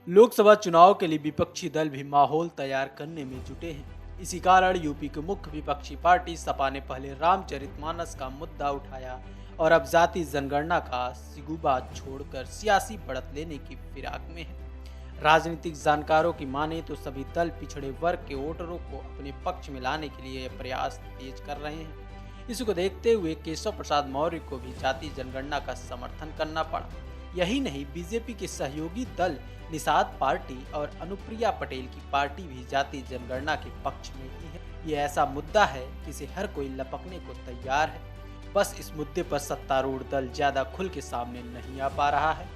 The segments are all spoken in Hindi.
लोकसभा चुनाव के लिए विपक्षी दल भी माहौल तैयार करने में जुटे हैं। इसी कारण यूपी की मुख्य विपक्षी पार्टी सपा ने पहले रामचरितमानस का मुद्दा उठाया और अब जाति जनगणना का सिगुबा छोड़कर सियासी बढ़त लेने की फिराक में है। राजनीतिक जानकारों की माने तो सभी दल पिछड़े वर्ग के वोटरों को अपने पक्ष में लाने के लिए प्रयास तेज कर रहे हैं। इसी को देखते हुए केशव प्रसाद मौर्य को भी जाति जनगणना का समर्थन करना पड़ा। यही नहीं, बीजेपी के सहयोगी दल निषाद पार्टी और अनुप्रिया पटेल की पार्टी भी जाति जनगणना के पक्ष में ही है। ये ऐसा मुद्दा है जिसे हर कोई लपकने को तैयार है। बस इस मुद्दे पर सत्तारूढ़ दल ज्यादा खुल के सामने नहीं आ पा रहा है।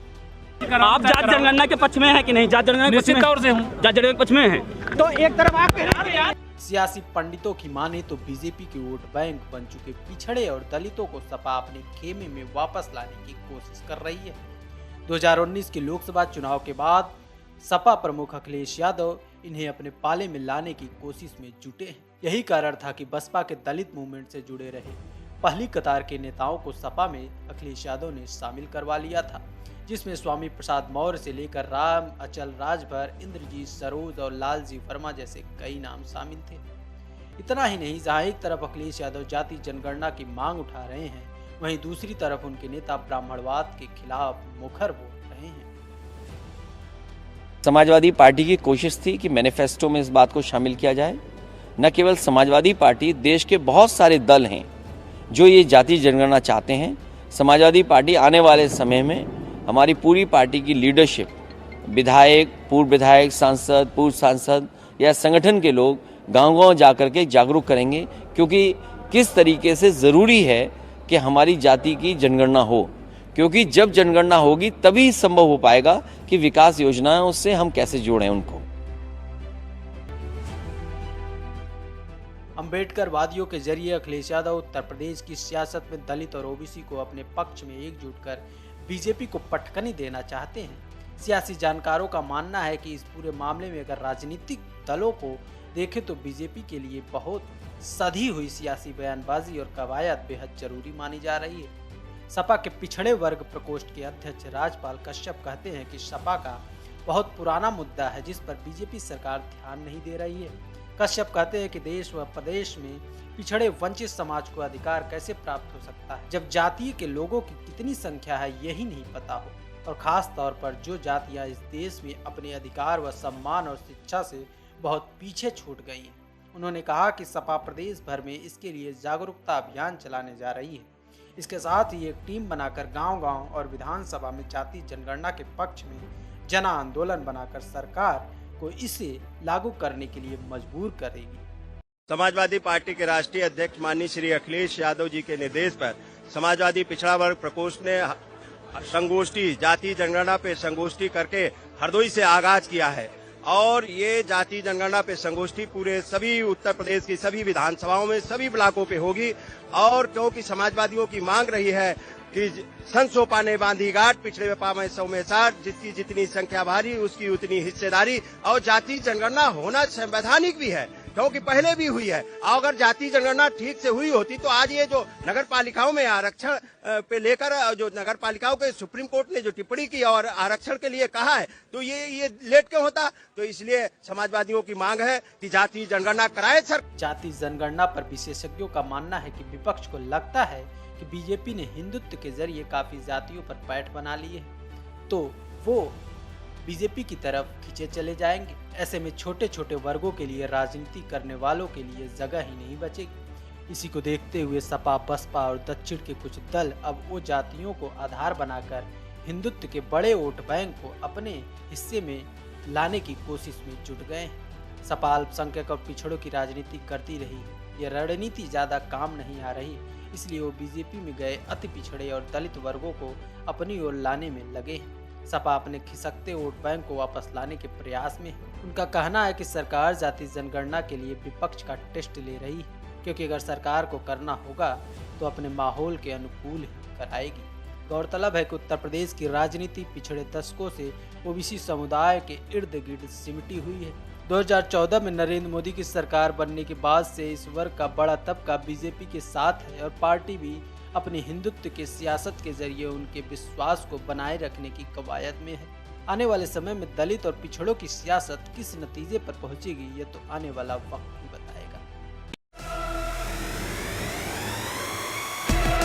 आप जाति जनगणना के पक्ष में है कि नहीं? जाति जनगणना निश्चित तौर से हूँ। जाति जनगणना के पक्ष में है तो एक तरफ आप सियासी पंडितों की माने तो बीजेपी के वोट बैंक बन चुके पिछड़े और दलितों को सपा अपने खेमे में वापस लाने की कोशिश कर रही है। 2019 के लोकसभा चुनाव के बाद सपा प्रमुख अखिलेश यादव इन्हें अपने पाले में लाने की कोशिश में जुटे हैं। यही कारण था कि बसपा के दलित मूवमेंट से जुड़े रहे पहली कतार के नेताओं को सपा में अखिलेश यादव ने शामिल करवा लिया था, जिसमें स्वामी प्रसाद मौर्य से लेकर राम अचल राजभर, इंद्रजीत सरोज और लालजी वर्मा जैसे कई नाम शामिल थे। इतना ही नहीं, जहां एक तरफ अखिलेश यादव जाति जनगणना की मांग उठा रहे हैं, वहीं दूसरी तरफ उनके नेता ब्राह्मणवाद के खिलाफ मुखर बोल रहे हैं। समाजवादी पार्टी की कोशिश थी कि मैनिफेस्टो में इस बात को शामिल किया जाए। न केवल समाजवादी पार्टी, देश के बहुत सारे दल हैं जो ये जाति जनगणना चाहते हैं। समाजवादी पार्टी आने वाले समय में हमारी पूरी पार्टी की लीडरशिप, विधायक, पूर्व विधायक, सांसद, पूर्व सांसद या संगठन के लोग गांव-गांव जाकर के जागरूक करेंगे, क्योंकि किस तरीके से ज़रूरी है कि हमारी जाति की जनगणना हो, क्योंकि जब जनगणना होगी तभी संभव हो पाएगा कि विकास योजनाएं उससे हम कैसे जोड़ें उनको। अंबेडकर वादियों के जरिए अखिलेश यादव उत्तर प्रदेश की सियासत में दलित और ओबीसी को अपने पक्ष में एकजुट कर बीजेपी को पटकनी देना चाहते हैं। सियासी जानकारों का मानना है कि इस पूरे मामले में अगर राजनीतिक दलों को देखें तो बीजेपी के लिए बहुत सधी हुई सियासी बयानबाजी और कवायद बेहद जरूरी मानी जा रही है। सपा के पिछड़े वर्ग प्रकोष्ठ के अध्यक्ष राजपाल कश्यप कहते हैं कि सपा का बहुत पुराना मुद्दा है जिस पर बीजेपी सरकार ध्यान नहीं दे रही है। कश्यप कहते हैं कि देश व प्रदेश में पिछड़े वंचित समाज को अधिकार कैसे प्राप्त हो सकता है जब जाति के लोगों की कितनी संख्या है यही नहीं पता हो, और खास तौर पर जो जातियां इस देश में अपने अधिकार व सम्मान और शिक्षा से बहुत पीछे छूट गई हैं। उन्होंने कहा कि सपा प्रदेश भर में इसके लिए जागरूकता अभियान चलाने जा रही है। इसके साथ ही एक टीम बनाकर गांव-गांव और विधानसभा में जाति जनगणना के पक्ष में जन आंदोलन बनाकर सरकार को इसे लागू करने के लिए मजबूर करेगी। समाजवादी पार्टी के राष्ट्रीय अध्यक्ष माननीय श्री अखिलेश यादव जी के निर्देश पर समाजवादी पिछड़ा वर्ग प्रकोष्ठ ने संगोष्ठी, जाति जनगणना पे संगोष्ठी करके हरदोई से आगाज किया है और ये जाति जनगणना पे संगोष्ठी पूरे सभी उत्तर प्रदेश की सभी विधानसभाओं में, सभी ब्लॉकों पे होगी। और क्योंकि समाजवादियों की मांग रही है कि सन सोपा ने बांधी गांठ, पिछड़े पावे 100 में 60, जिसकी जितनी संख्या भारी उसकी उतनी हिस्सेदारी, और जाति जनगणना होना संवैधानिक भी है क्योंकि पहले भी हुई है। अगर जाति जनगणना ठीक से हुई होती तो आज ये जो नगर पालिकाओं में आरक्षण पे लेकर जो नगर पालिकाओं के सुप्रीम कोर्ट ने जो टिप्पणी की और आरक्षण के लिए कहा है तो ये लेट क्यों होता। तो इसलिए समाजवादियों की मांग है कि जाति जनगणना कराए सर। जाति जनगणना पर विशेषज्ञों का मानना है कि विपक्ष को लगता है कि बीजेपी ने हिंदुत्व के जरिए काफी जातियों पर पैठ बना लिए है तो वो बीजेपी की तरफ खींचे चले जाएंगे। ऐसे में छोटे छोटे वर्गों के लिए राजनीति करने वालों के लिए जगह ही नहीं बचेगी। इसी को देखते हुए सपा, बसपा और दक्षिण के कुछ दल अब वो जातियों को आधार बनाकर हिंदुत्व के बड़े वोट बैंक को अपने हिस्से में लाने की कोशिश में जुट गए हैं। सपा अल्पसंख्यक और पिछड़ों की राजनीति करती रही, ये रणनीति ज्यादा काम नहीं आ रही, इसलिए वो बीजेपी में गए अति पिछड़े और दलित वर्गों को अपनी ओर लाने में लगे हैं। सपा अपने खिसकते वोट बैंक को वापस लाने के प्रयास में है। उनका कहना है कि सरकार जाति जनगणना के लिए विपक्ष का टेस्ट ले रही है, क्योंकि अगर सरकार को करना होगा तो अपने माहौल के अनुकूल ही कराएगी। गौरतलब है कि उत्तर प्रदेश की राजनीति पिछड़े दशकों से ओबीसी समुदाय के इर्द गिर्द सिमटी हुई है। 2014 में नरेंद्र मोदी की सरकार बनने के बाद से इस वर्ग का बड़ा तबका बीजेपी के साथ है और पार्टी भी अपनी हिंदुत्व के सियासत के जरिए उनके विश्वास को बनाए रखने की कवायद में है। आने वाले समय में दलित और पिछड़ों की सियासत किस नतीजे पर पहुंचेगी, ये तो आने वाला वक्त